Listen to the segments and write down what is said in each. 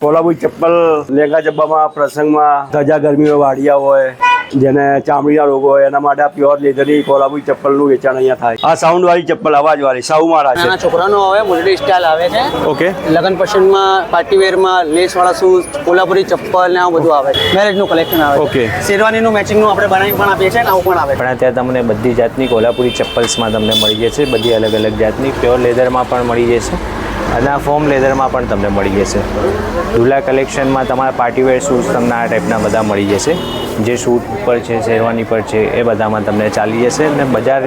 કોલ્હાપુરી ચપ્પલ લેંગા જબ્બામાં પ્રસંગમાં ધજા ગરમીઓ વાડિયા હોય જેને ચામડીના રોગો હોય એના માટે આ પ્યોર લેધરની કોલ્હાપુરી ચપ્પલનું વેચાણ અહીંયા થાય. આ સાઉન્ડ વાળી ચપ્પલ અવાજ વાળી સાઉ મારા છે. છોકરાનો આવે મોડેલ સ્ટાઇલ આવે છે. ઓકે. લગ્ન પ્રસંગમાં પાર્ટી વેરમાં લેસ વાળા શૂઝ કોલ્હાપુરી ચપ્પલ ને આ બધું આવે છે. મેરેજનું કલેક્શન આવે. ઓકે. શેરવાનીનું મેચિંગનું આપણે બનાવી પણ આપીએ છીએ ને આવું પણ આવે. પણ ત્યાં તમને બધી જાતની કોલ્હાપુરી ચપ્પલ્સમાં તમને મળી જશે. બધી અલગ અલગ જાતની પ્યોર લેધરમાં પણ મળી જશે અને આ ફોમ લેધરમાં પણ તમને મળી જશે. દુલ્હા કલેક્શનમાં તમારા પાર્ટીવેર શૂઝ તમને આ ટાઈપના બધા મળી જશે. જે શૂટ પર છે, શેરવાની પર છે, એ બધામાં તમને ચાલી જશે અને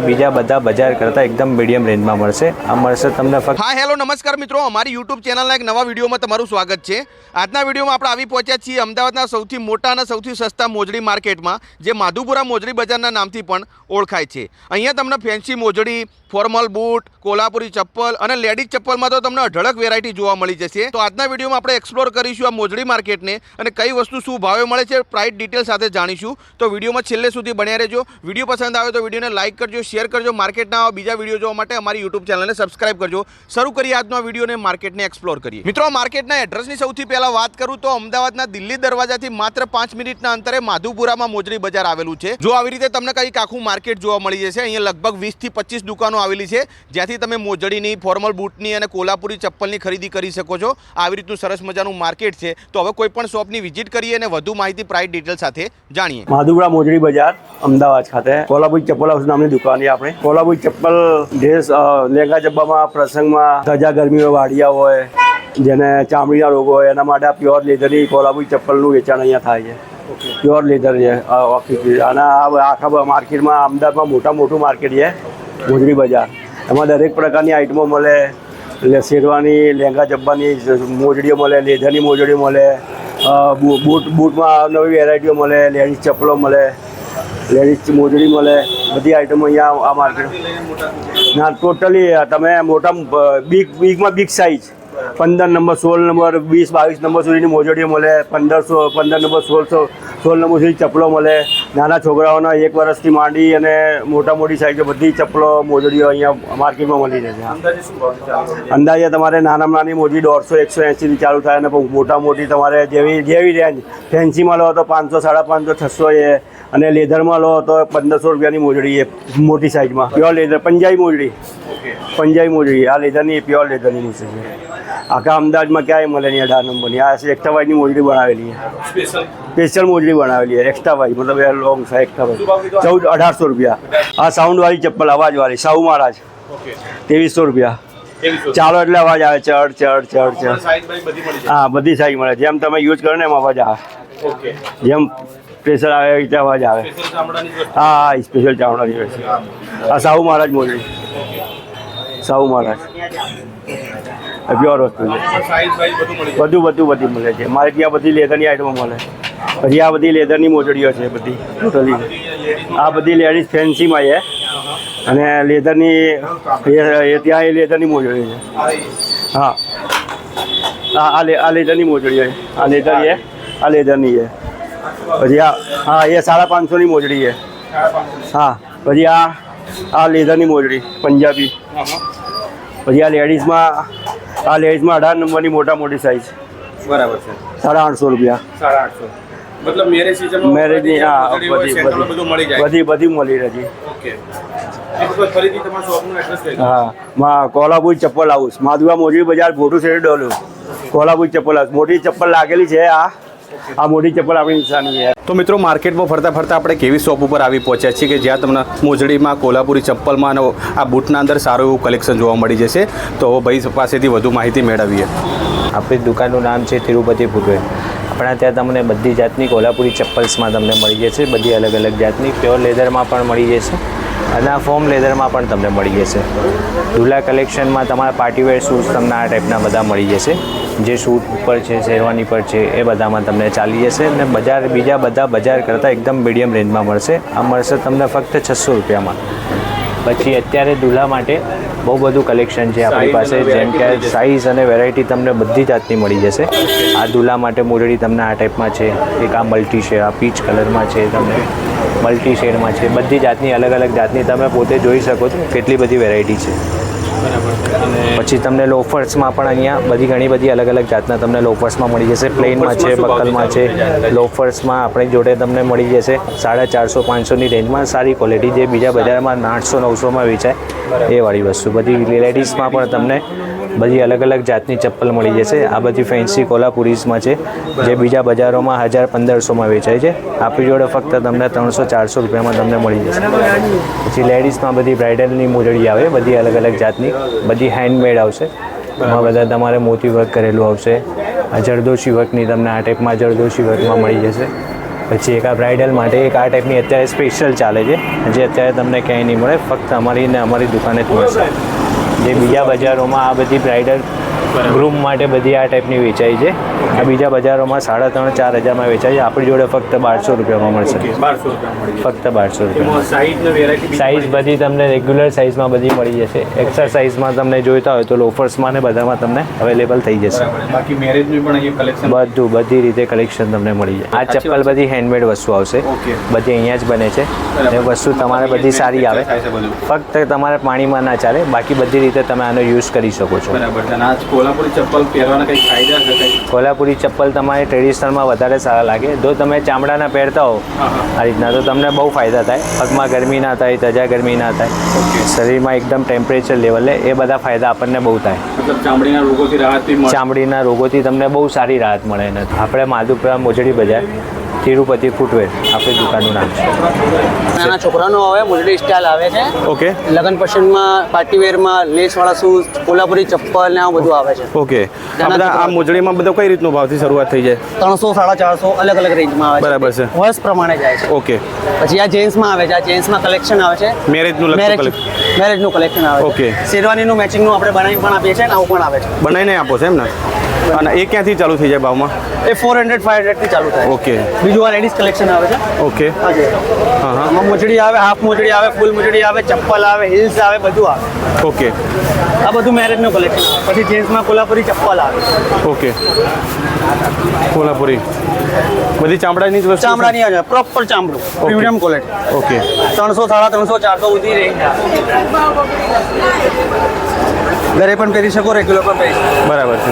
બીજા બધા બજાર કરતાં એકદમ મીડિયમ રેન્જમાં મળશે. આ મળશે તમને ફક્ત. હા હેલો નમસ્કાર મિત્રો, અમારી યુટ્યુબ ચેનલના એક નવા વિડીયોમાં તમારું સ્વાગત છે. આજના વિડીયોમાં આપણે આવી પહોંચ્યા છીએ અમદાવાદના સૌથી મોટા અને સૌથી સસ્તા મોજડી માર્કેટમાં, જે માધુપુરા મોજડી બજારના નામથી પણ ઓળખાય છે. અહીંયા તમને ફેન્સી મોજડી, ફોર્મલ બૂટ, કોલ્હાપુરી ચપ્પલ અને લેડીઝ ચપ્પલમાં તો તમને અઢળક વેરાયટી જોવા મળી જશે. તો આજના વિડીયોમાં આપણે એક્સપ્લોર કરીશું આ મોજડી માર્કેટને અને કઈ વસ્તુ શું ભાવે મળે છે, પ્રાઇસ ડિટેલ સાથે જાણીશું. તો વિડીયોમાં છેલ્લે સુધી બન્યા રહેજો. વિડીયો પસંદ આવે તો વિડીયોને લાઇક કરજો, શેર કરજો. માર્કેટના આવા બીજા વિડીયો જોવા માટે અમારી યુટ્યુબ ચેનલને સબસ્ક્રાઇબ કરજો. શરૂ કરીએ આજનો વિડીયોને માર્કેટને એક્સપ્લોર કરીએ. મિત્રો, માર્કેટના એડ્રેસની સૌથી પહેલાં વાત કરું તો અમદાવાદના દિલ્હી દરવાજાથી માત્ર 5 મિનિટના અંતરે માધુપુરામાં મોજડી બજાર આવેલું છે. જો આવી રીતે તમને કંઈક આખું માર્કેટ જોવા મળી જશે. અહીંયા લગભગ 20 થી 25 દુકાનો આવેલી છે, જ્યાંથી તમે મોજડીની, ફોર્મલ બૂટની અને કોલ્હાપુરી ચપ્પલની ખરીદી કરી શકો છો. આવી રીતનું સરસ મજાનું માર્કેટ છે. તો હવે કોઈ પણ શોપની વિઝિટ કરીએ અને વધુ માહિતી પ્રાઇસ ડિટેલ સાથે જાણીએ. માધુપુરા મોજડી બજાર અમદાવાદ ખાતે કોલ્હાપુરી ચપ્પલ હાઉસ નામની દુકાન છે. આપણે કોલ્હાપુરી ચપ્પલ ડ્રેસ લેંગા જબ્બામાં પ્રસંગમાં ધજા ગરમીઓ વાડિયા હોય જેને ચામડીના રોગો હોય એના માટે આ પ્યોર લેધરની કોલ્હાપુરી ચપ્પલનું વેચાણ અહીંયા થાય છે. પ્યોર લેધર છે અને આ આખા માર્કેટમાં અમદાવાદમાં મોટું માર્કેટ છે મોજડી બજાર. એમાં દરેક પ્રકારની આઇટમો મળે. શેરવાની, લેંગા જબ્બાની મોજડીઓ મળે, લેધરની મોજડીઓ મળે, બૂટમાં નવી વેરાયટીઓ મળે, લેડીઝ ચપ્પલો મળે, લેડીઝ મોજડી મળે. બધી આઇટમો અહીંયા આ માર્કેટ ના ટોટલી તમે મોટા બિગમાં big size 15 number, 16 number, 20, 22 number સુધીની મોજડીઓ મળે. 15 નંબર, 16 નંબર સુધી ચપ્પલો મળે. નાના છોકરાઓના 1 વર્ષથી માંડી અને મોટી સાઈઝ બધી ચપ્પલો મોજડીઓ અહીંયા માર્કેટમાં મળી જશે. અંદાજે તમારે નાનામાં નાની મોજડી 150, 180થી ચાલુ થાય અને મોટી તમારે જેવી રેન્જ ફેન્સીમાં લો તો 500, 550, 600 અને લેધરમાં લો તો 1500 રૂપિયાની મોજડી છે મોટી સાઈઝમાં. પ્યોર લેધર પંજાબી મોજડી આ લેધરની પ્યોર લેધરની મૂછે છે. આખા અમદાવાદમાં ક્યાંય મળે નહીં. 18 નંબરની આ એક્સ્ટ્રા વાઇડની મોજડી બનાવેલી છે. સ્પેશિયલ મોજડી બનાવેલી છે એક્સ્ટ્રા વાઇડ, મતલબ એ લોંગ છે એક્સ્ટ્રા વાઇડ. 1800 રૂપિયા. આ સાઉન્ડ વાળી ચપ્પલ અવાજ વાળી સાઉ મહારાજ 2300 રૂપિયા. ચાલો એટલે અવાજ આવે ચડ. હા, બધી સાઈઝ મળે. જેમ તમે યુઝ કરો ને એમ અવાજ આવે. જેમ પ્રેશર આવે એ રીતે અવાજ આવે. હા, સ્પેશિયલ ચામડાની હોય છે. આ સાહુ મહારાજ મોજડી, સાહુ મહારાજ પ્યોર વસ્તુ છે. બધી મળે છે. મારે ત્યાં બધી લેધરની આઈટમો મળે. પછી આ બધી લેધરની મોજડીઓ છે બધી ટોટલી. આ બધી લેડીઝ ફેન્સીમાં છે અને લેધરની ત્યાં એ લેધરની મોજડી છે. હા, આ લેધરની મોજડી છે. આ લેધર છે, આ લેધરની છે. પછી હા, એ 550ની મોજડી છે. હા, પછી આ લેધરની મોજડી પંજાબી. પછી આ લેડીઝમાં 18 નંબરની મોટી સાઈઝ. બરાબર છે. 850 રૂપિયા. 850 મતલબ મેરેજ સીઝન મેરેજની. હા, બધી મળી રહી. હા, કોલ્હાપુરી ચપ્પલ હાઉસ, માધુપુરા મોજડી બજાર, ભોટુ શેરી ડોલું. કોલ્હાપુરી ચપ્પલ હાઉસ મોટી ચપ્પલ લાગેલી છે. આ મોટી ચપ્પલ આપણી નિશાની છે. તો મિત્રો, માર્કેટમાં ફરતા આપણે કેવી શોપ ઉપર આવી પહોંચ્યા છીએ કે જ્યાં તમને મોજડીમાં, કોલ્હાપુરી ચપ્પલમાં અને આ બૂટના અંદર સારું એવું કલેક્શન જોવા મળી જશે. તો ભાઈ પાસેથી વધુ માહિતી મેળવીએ. આપણી દુકાનનું નામ છે તિરુપતિ ફૂટવેર. આપણા ત્યાં તમને બધી જાતની કોલ્હાપુરી ચપ્પલ્સમાં તમને મળી જશે. બધી અલગ અલગ જાતની પ્યોર લેધરમાં પણ મળી જશે અને આ ફોમ લેધરમાં પણ તમને મળી જશે. દુલ્હા કલેક્શનમાં તમારા પાર્ટીવેર શૂઝ તમને આ ટાઈપના બધા મળી જશે. જે શૂટ પર છે, શેરવાની પર છે, એ બધામાં તમને ચાલી જશે અને બીજા બધા બજાર કરતાં એકદમ મીડિયમ રેન્જમાં મળશે. આ મળશે તમને ફક્ત 600 રૂપિયામાં. પછી અત્યારે દુલ્હા માટે બહુ બધું કલેક્શન છે આપણી પાસે, જેમ કે સાઇઝ અને વેરાયટી તમને બધી જાતની મળી જશે. આ દુલ્હા માટે મોજડી તમને આ ટાઈપમાં છે. એક આ મલ્ટી શેડ, આ પીચ કલરમાં છે, તમને મલ્ટી શેડમાં છે. બધી જાતની અલગ અલગ જાતની તમે પોતે જોઈ શકો છો કેટલી બધી વેરાયટી છે. પછી તમને લોફર્સમાં પણ અહીંયા ઘણી બધી અલગ અલગ જાતના તમને લોફર્સમાં મળી જશે. પ્લેનમાં છે, બકલમાં છે. લોફર્સમાં આપણી જોડે તમને મળી જશે 450-500ની રેન્જમાં સારી ક્વોલિટી, જે બીજા બજારમાં 800-900માં વેચાય એ વાળી વસ્તુ. બધી લેડીઝમાં પણ તમને બધી અલગ અલગ જાતની ચપ્પલ મળી જશે. આ બધી ફેન્સી કોલ્હાપુરીઝમાં છે, જે બીજા બજારોમાં 1000-1500માં વેચાય છે. આપણી જોડે ફક્ત તમને 300-400 રૂપિયામાં તમને મળી જશે. પછી લેડીઝમાં બધી બ્રાઇડલની મોજડી આવે, બધી અલગ અલગ જાતની, બધી હેન્ડમેડ આવશે. એમાં બધા તમારે મોતી વર્ક કરેલું આવશે. આ જરદોશી વર્કની તમને આ ટાઈપમાં જરદોશી વર્કમાં મળી જશે. પછી એક આ બ્રાઇડલ માટે એક આ ટાઈપની અત્યારે સ્પેશિયલ ચાલે છે, જે અત્યારે તમને ક્યાંય નહીં મળે, ફક્ત અમારી દુકાને જ મળશે. જે બીજા બજારોમાં આ બધી બ્રાઇડલ ગ્રૂમ માટે બધી આ ટાઈપની વેચાય છે. આ બીજા બજારોમાં 3,500-4,000માં વેચાય છે. આપણી જોડે ફક્ત 1200 રૂપિયામાં મળશે. ફક્ત 1200 રૂપિયા. સાઇઝ બધી તમને રેગ્યુલર સાઇઝમાં બધી મળી જશે. એક્સ્ટ્રા સાઇઝમાં તમને જોઈતા હોય તો લોફર્સમાં ને બધામાં તમને અવેલેબલ થઈ જશે. બાકી મેરેજનું પણ અહીંયા કલેક્શન બધી રીતે કલેક્શન તમને મળી જાય. આ ચપ્પલ બધી હેન્ડમેડ વસ્તુ આવશે, બધી અહીંયા જ બને છે. એ વસ્તુ તમારે બધી સારી આવે, ફક્ત તમારે પાણીમાં ના ચાલે, બાકી બધી રીતે તમે આનો યુઝ કરી શકો છો. બરાબર છે. આજ કોલ્હાપુરી ચપ્પલ પહેરવાના કંઈ ફાયદા છે કંઈ? કોલ્હાપુરી ચપ્પલ તમારે ટ્રેડિશનલમાં વધારે સારા લાગે. જો તમે ચામડાના પહેરતા હો આ રીતના તો તમને બહુ ફાયદા થાય. પગમાં ગરમી ના થાય, ત્વચા ગરમી ના થાય, શરીરમાં એકદમ ટેમ્પરેચર લેવલે એ બધા ફાયદા આપણને બહુ થાય. મતલબ ચામડીના રોગોથી રાહત બી મળે. ચામડીના રોગોથી તમને બહુ સારી રાહત મળે એને. આપણે માધુપુરા મોજડી બજાર, તિરુપતિ ફૂટવેર આપણી દુકાનનું નામ છે. નાના છોકરાનો આવે મોજડી સ્ટાઇલ આવે છે. ઓકે લગ્ન પસંદમાં, પાર્ટીવેરમાં, લેસવાળા શૂઝ, કોલ્હાપુરી ચપ્પલ ને આ બધું આવે છે. ઓકે આ બધા આ મોજડીમાં બધો કઈ રીતનો ભાવથી શરૂઆત થઈ જાય? 300-450 અલગ અલગ રેન્જમાં આવે છે. બરાબર છે. વર્ષ પ્રમાણે જાય છે. ઓકે પછી આ જેન્ટ્સમાં આવે છે. આ જેન્ટ્સમાં કલેક્શન આવે છે. મેરેજનું મેરેજનું કલેક્શન આવે છે. ઓકે. શેરવાનીનું મેચિંગનું આપણે બનાવી પણ આપીએ છીએ ને આવું પણ આવે છે. બનાવીને આપો છો એમ ને? અને એ ક્યાંથી ચાલુ થઈ જાય ભાવમાં? એ 400-500 થી ચાલુ થાય. ઓકે બીજું આ લેડીઝ કલેક્શન આવે છે. ઓકે હાજી. હા હા આમાં મોજડી આવે, હાફ મોજડી આવે, ફૂલ મોજડી આવે, ચપ્પલ આવે, હિલ્સ આવે, બધું આવે. ઓકે આ બધું મેરેજનું કલેક્શન આવે. પછી જેન્ટ્સમાં કોલ્હાપુરી ચપ્પલ આવે. ઓકે કોલ્હાપુરી બધી ચામડાની જ વસ્તુ? ચામડાની આવે, પ્રોપર ચામડું, પ્રીમિયમ ક્વોલિટી. ઓકે 300-350-400 સુધી રેન્જ ઘરે પણ પહેરી શકો, રેગ્યુલર પણ પહેરી શકો. બરાબર છે.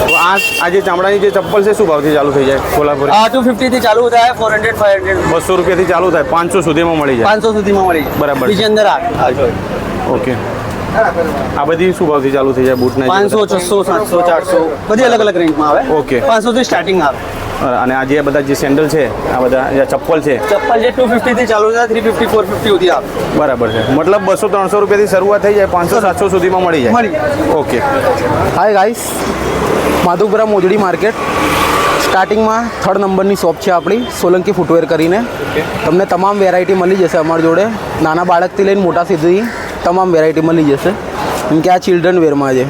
તો આ જે ચામડાની જે ચપ્પલ છે શું ભાવથી ચાલુ થઈ જાય કોલ્હાપુરી? આ 250 થી ચાલુ થાય, 400-500 200 રૂપિયાથી ચાલુ થાય, 500 સુધીમાં મળી જાય. 500 સુધીમાં મળી જાય. બરાબર. બીજી અંદર આવે. ઓકે આ બધી શું ભાવથી ચાલુ થઈ જાય બૂટના? 500, 600, 700, 400 બધી અલગ અલગ રેન્જમાં આવે. ઓકે. 500 થી સ્ટાર્ટિંગ આવે. અને આ જે બધા જે સેન્ડલ છે, આ બધા જે ચપ્પલ છે, ચપ્પલ જે 250 થી ચાલુ થાય, 350, 450 સુધી આવે. બરાબર છે. મતલબ 200-300 રૂપિયાથી શરૂઆત થઈ જાય, 500-700 સુધીમાં મળી જાય. મળી જાય. ઓકે હાય ગાઈસ, માધુપુરા મોજડી માર્કેટ સ્ટાર્ટિંગમાં 3rd નંબરની શોપ છે આપણી, સોલંકી ફૂટવેર કરીને. તમને તમામ વેરાયટી મળી જશે અમારી જોડે, નાના બાળકથી લઈને મોટા સુધી તમામ વેરાયટી મળી જશે. કેમ કે આ ચિલ્ડ્રન વેરમાં છે.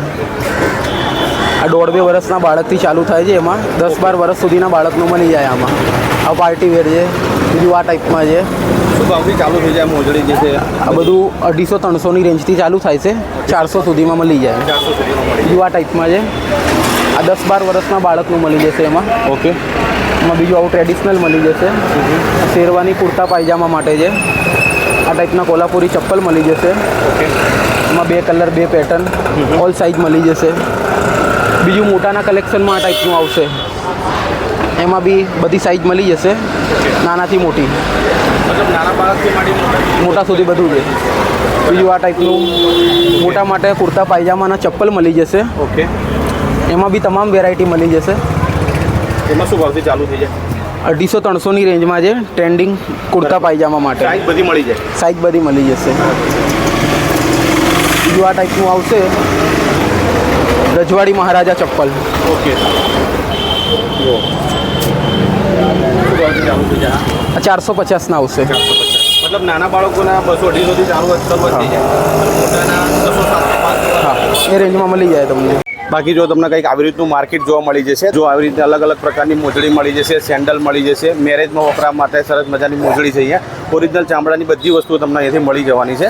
આ 1.5-2 વર્ષના બાળકથી ચાલુ થાય છે, એમાં 10-12 વર્ષ સુધીના બાળકનું મળી જાય. આમાં આ પાર્ટી વેર છે, બીજું આ ટાઈપમાં છે. શું ભાવથી ચાલુ થઈ જાય મોજડી જે છે? આ બધું 250-300ની રેન્જથી ચાલુ થાય છે, 400 સુધીમાં મળી જાય. બીજું આ ટાઈપમાં છે, આ 10-12 વર્ષના બાળકનું મળી જશે એમાં. ઓકે એમાં બીજું આવું ટ્રેડિશનલ મળી જશે. શેરવાની કુર્તા પાયજામા માટે છે. આ ટાઈપના કોલ્હાપુરી ચપ્પલ મળી જશે. એમાં 2 કલર 2 પેટર્ન ઓલ સાઇઝ મળી જશે. બીજું મોટાના કલેક્શનમાં આ ટાઈપનું આવશે. એમાં બી બધી સાઇઝ મળી જશે, નાનાથી મોટી, મતલબ નાના બાળકથી માંડી મોટા સુધી બધું છે. બીજું આ ટાઈપનું મોટા માટે કુર્તા પાયજામાના ચપ્પલ મળી જશે. ઓકે એમાં બી તમામ વેરાયટી મળી જશે. એમાં શું ભાવથી ચાલુ થઈ જાય? 250-300ની રેન્જમાં છે, ટ્રેન્ડિંગ કુર્તા પાયજામા માટે. સાઈઝ બધી મળી જાય? સાઇઝ બધી મળી જશે. બીજું આ ટાઈપનું આવશે, રજવાડી મહારાજા ચપ્પલ. ઓકે આ 450ના આવશે. મતલબ નાના બાળકોના 200-250 થી ચાલુ શરૂઆત થઈ જાય, મોટાના 200-700. હા, એ રેન્જમાં મળી જાય તમને. બાકી જો તમને કંઈક આવી રીતનું માર્કેટ જોવા મળી જશે, જો આવી રીતે અલગ અલગ પ્રકારની મોજડી મળી જશે, સેન્ડલ મળી જશે, મેરેજમાં વપરાવા માટે સરસ મજાની મોજડી છે. અહીંયા ઓરિજિનલ ચામડાની બધી વસ્તુઓ તમને અહીંયાથી મળી જવાની છે.